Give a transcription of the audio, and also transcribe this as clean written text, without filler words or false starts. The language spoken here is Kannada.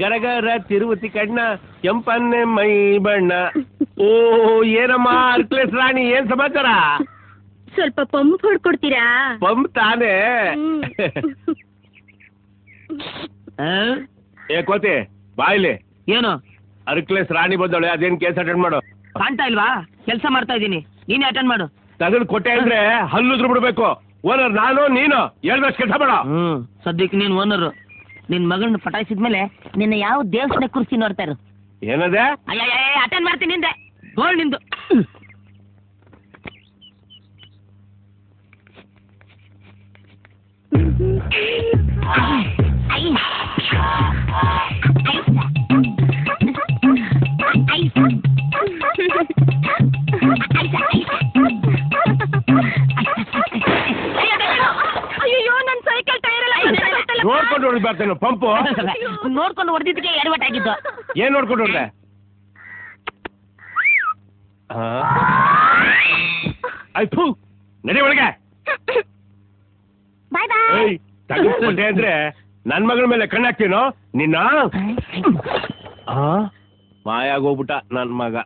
ಗರಗರ ತಿರುವತಿ ಕಣ್ಣ ಕೆಂಪನ್ನೆ ಮೈ ಬಣ್ಣ. ಓ ಏನಮ್ಮ ಅರ್ಕ್ಲೇಸ್ ರಾಣಿ, ಏನ್ ಸಮಾಚಾರ? ಸ್ವಲ್ಪ ಪಂಪ್ ಹೊಡ್ಕೊಡ್ತೀರಾ? ಪಂಪ್ ತಾನೇ. ಏ ಕೋತಿ ಬಾಯ್ಲಿ. ಏನು? ಅರ್ಕ್ಲೇಸ್ ರಾಣಿ ಬಂದವಳೆ, ಅದೇನ್ ಕೇಸ್ ಅಟೆಂಡ್ ಮಾಡು. ಕಾಣ್ತಾ ಇಲ್ವಾ? ಕೆಲಸ ಮಾಡ್ತಾ ಇದ್ದೀನಿ, ನೀನೇ ಅಟೆಂಡ್ ಮಾಡು. ತಗದು ಕೊಟ್ಟೆ ಅಂದ್ರೆ ಹಲ್ಲುದ್ರು ಬಿಡ್ಬೇಕು. ಓನರ್ ನಾನು, ನೀನು ಹೇಳ್ದಷ್ಟು ಕೆಲಸ ಬೇಡ. ಸದ್ಯಕ್ಕೆ ನೀನ್ ಓನರು. ನಿನ್ ಮಗಳನ್ನ ಪಟಾಯಿಸಿದ್ಮೇಲೆ ನಿನ್ನ ಯಾವ ದೇವಸ್ಥಾನ ಕುರ್ಸಿ ನೋಡ್ತಾ ಇರು. ಏನದೆ? ಅಟೆಂಡ್ ಮಾಡ್ತೀನಿ ನಿಂದೆ. ಗೋಲ್ಡ್ ನಿಂದು. ಅಯ್ಯೋ ನನ್ ಸೈಕಲ್ ಟೈರ್ ಎಲ್ಲ ನೋಡ್ಕೊಂಡು ಹೊಡ್ಬಾರ್ದೇನು ಪಂಪು? ನೋಡ್ಕೊಂಡು ಹೊಡೆದಿದ್ದಕ್ಕೆ ಎಡವಟ್ ಆಗಿದ್ದು. ಏನ್ ನೋಡ್ಕೊಂಡು ಹೊಡ್ದೆ? ಆಯ್ತು ನಡಿ ಒಳಗೆ. ಬಾಯ್ ಬಾಯ್. ತಗೊಂಡ್ಬಿಟ್ಟೆ ಅಂದ್ರೆ ನನ್ ಮಗಳ ಮೇಲೆ ಕಣ್ಣಾಕ್ತೀನೋ ನಿನ್ನ. ಮಾಯಾಗೋಗ್ಬಿಟ್ಟ ನನ್ ಮಗ.